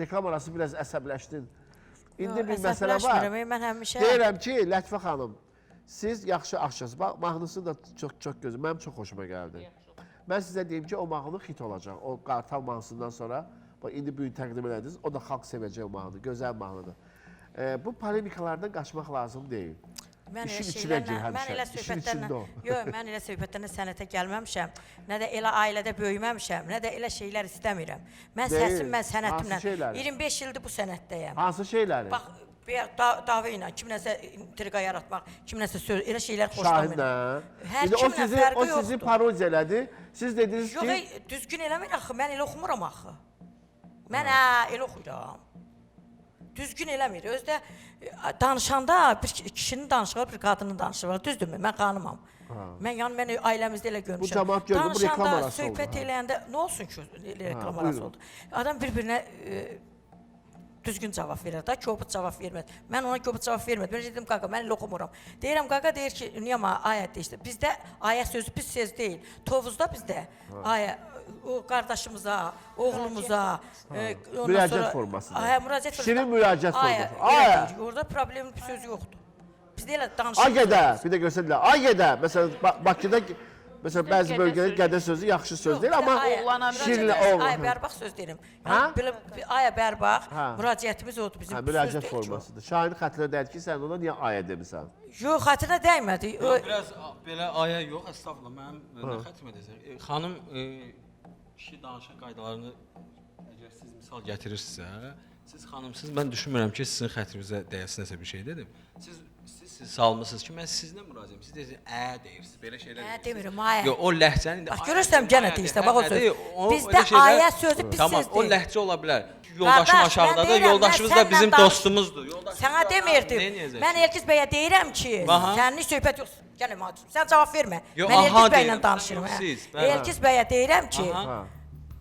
Reklam arası biraz əsəbləşdin. İndi Yox, bir məsələ var. mən həmişə... Deyirəm ki, Lətifə xanım, siz yaxşı aşçısınız. Bax, mahnısı da çox gözəl. Mənim çox xoşuma gəldi. Mən sizə deyim ki, o mahnı hit olacaq. O Qartal mahnısından sonra, bax, indi bugün təqdim elədiniz. O da xalq sevəcək mahnı, gözəl mahnıdır. Bu polemikalardan qaçmaq lazım deyil. İşin içinə gir həmişə, işin içində o. Yox, mən elə söhbətlərlə sənətə gəlməmişəm. Nə də elə ailədə böyüməmişəm, nə də elə şeylər istəmirəm. Mən səsim, mən sənətimlə. 25 ildir bu sənətdəyəm. Hansı şeyləri? Bax, dava ilə, kiminəsə intriqa yaratmaq, kiminəsə söz, elə şeylər xoşlamıram. Hər kiminə fərqi yoxdur. O sizi parodiya elədi. Siz dediniz ki... Yox, düzgün eləmir axı, mən elə oxumuram axı. Mən elə oxuyuram. Düzgün eləmir. Özdə danışanda bir kişinin danışığı var, bir qadının danışığı var. Düzdürmü? Mən xanımam. Mən ailəmizdə elə görmüşəm. Bu cəmaat gördü, bu reklam arası oldu. Danışanda, söhbət eləyəndə, nə olsun ki, reklam arası oldu? Adam bir-birinə düzgün cavab verir da, kobud cavab verməz. Mən ona kobud cavab vermədim. Mən dedim, qaqa, mən elə oxumuram. Deyirəm, qaqa deyir ki, niyə ayət deyir? Bizdə ayət sözü pis söz deyil. Tovuzda bizdə ayət. O qardaşımıza, oğlumuza, müraciət formasıdır. Müraciət forması. Şirin müraciət forması. Orada problemin bir sözü yoxdur. Bizdə elə danışırıq. Ay gədə, bir də göstərdilər. Ay gədə, məsələn, Bakıda bəzi bölgədə gədə sözü yaxşı söz deyil, amma şirin oğlan. Aya bərbaq söz deyirəm. Aya bərbaq, müraciətimiz odur bizim. Müraciət formasıdır. Şahin xətrinə dəydi ki, sən ona niyə aya demisən? Yox, xətrinə dəymədi. Biraz belə aya yox, əstəğfurullah, mənim nə xətrim edəcək? Xanım, kişi danışan qaydalarını əgər siz misal gətirirsinizsə, siz xanımsınız, mən düşünmürəm ki, sizin xətrinizə dəyəsinəsə bir şey dedim. Siz salmısınız ki, mən sizinlə müraciət siz deyirsiniz, deyirsiniz, belə şeylər deyirsiniz. Demirəm, ayə. Yox, o ləhcəni... Bax, görürsəm, gənə deyirsən, bax o söz. Bizdə ayə sözü pis söz deyil. Tamam, o ləhcə ola bilər. Yoldaşım aşağıdadır, yoldaşımız da bizim dostumuzdur. Sənə demirdim. Mən Elgiz bəyə deyirəm ki, sənin söhbət yox. Gəlin, sən cavab vermə. Mən Elgiz bəylə danışırım. Elgiz bəyə deyirəm ki,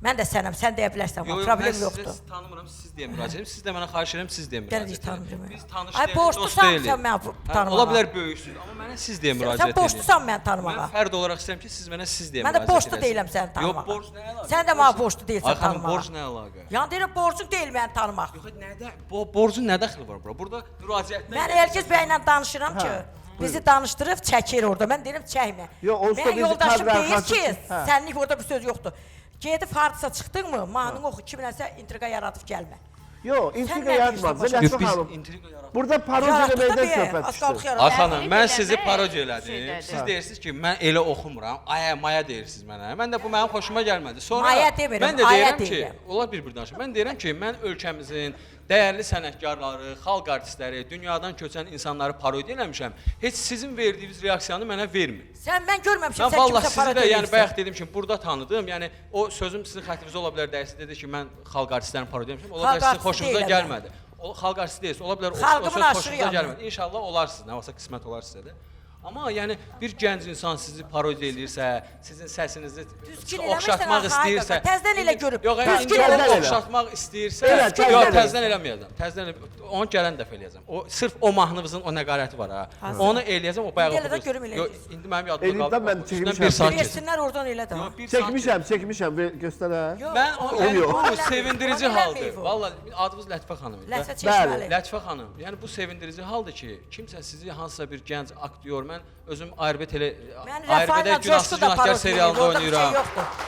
mən də sənəm, sən deyə bilərsən, problem yoxdur. Mən sizi tanımıram, siz deyə müraciət edirəm, siz də mənə xahiş edirəm, siz deyə müraciət edirəm. Tanımıram. Biz tanış deyil, dost deyilik. Sən mənə tanımağa. Ola bilər böyüksünüz, amma mənə siz deyə müraciət edirəm. Sən borçlusan mənə tanımağa. Mən fərd olaraq istəyirəm ki, siz mənə siz deyə müraciət edəsiniz. Mən də borçlu deyiləm səni tanımağa. Yox, borc nə əlaqə? Sən də mənə borçlu deyilsən tanımağa. Ay xanım, borc nə əlaqə? Yəni deyirəm, borcun deyil məni tanımaq. Yox, nədə? Borcun nə dəxli var bura? Burada müraciətlə... Mən Elgiz bəylə danışıram ki, bizi danışdırıb çəkir orada. Mən deyirəm, çəkmə. Mən yoldaşım deyir ki, sənlik orada bir söz yoxdur. Gedib hardasa çıxdın mı, mahnını oxu, kiminəsə intriqa yaradıb gəlmə. Yox, intriqa yaratmadınız. Lətifə xanım, burada parodiya eləməkdən söhbət düşdü. Ay xanım, mən sizi parodiya elədim. Siz deyirsiniz ki, mən elə oxumuram, aya-maya deyirsiniz mənə. Mən də bu mənim xoşuma gəlmədi. Maya demirəm, mən də deyirəm ki, onlar bir-bir danışır. Mən deyirəm ki, mən ölkəmizin dəyərli sənətkarları, xalq artistləri, dünyadan köçən insanları parodiya eləmişəm. Heç sizin verdiyiniz reaksiyanı mənə vermir. Mən görməmişəm, sən kimsə parodiya edirsən. Mən yəni bayaq dedim ki, burada tanıdım. Yəni o sözüm sizin xətrinizdə ola bilər, dəyərsiz dedi ki, mən xalq artistlərini parodiya eləmişəm. Ola bilər sizin xoşunuza gəlmədi. O xalq artisti deyilsiniz. Ola bilər o söz xoşunuza gəlmədi. İnşallah olarsınız, nə varsa qismət olar sizə də. Amma yəni bir gənc insan sizi parodiya edirsə, sizin səsinizi oxşatmaq istəyirsə, təzdən elə görüb. Yox, yəni oxşatmaq istəyirsə, yox, təzdən eləməyəcəm. Təzdən onu gələn dəfə eləyəcəm. O sırf o mahnınızın o nəqarəti var ha. Onu eləyəcəm, o bayaq oxudunuz. Yox, indi mənim yadımda qaldı. Mən çəkmişəm. Versinlər oradan elə də. Çəkmişəm, göstərə. Mən o sevindirici haldır. Vallahi adınız Lətifə xanım idi. Bəli, Lətifə xanım. Yəni bu sevindirici haldır ki, kimsə sizi hansısa bir gənc aktyor, mən özüm ARBT-də Günahsız serialında oynayıram.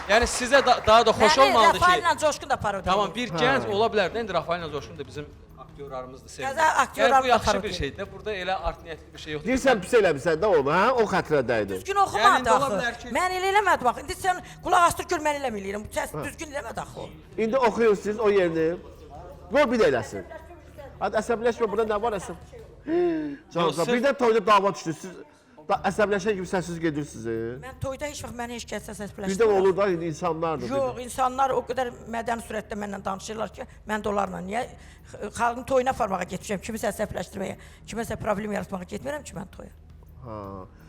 Yəni sizə daha da xoş olmalıdır ki... Rafael'lə Coşkun da parodiya. Tamam, bir gənc ola bilər də, indi Rafael'lə Coşkun da bizim aktyorlarımızdır, sevdim. Yəni bu yaxşı bir şeydir, burada elə art niyyətli bir şey yoxdur. Deyirsən, pis eləmişsən də onu, hə? O xətrə dəydi. Düzgün oxumadı axı. Mən elə eləmədim axı. İndi sən qulaq astır gör, mən eləməyirəm. Düzgün eləmədi axı o. İndi oxuyursınuz o yerini. Qoy bir də eləsin. Hadi əsəbləşmə, burada nə var əsəb? Birdən toyda dava düşdü. Əsəbləşən kimi səsiz gedirsiniz. Mən toyda heç vaxt mənə heç kəsə səsləşdirməm. Birdən olur da insanlardır. Yox, insanlar o qədər mədəni sürətdə mənlə danışırlar ki, mən də onlarla niyə xalqın toyuna aparmağa getmişəm, kimisə səsləşdirməyə, kiməsə problem yaratmağa getmirəm ki, mən toya.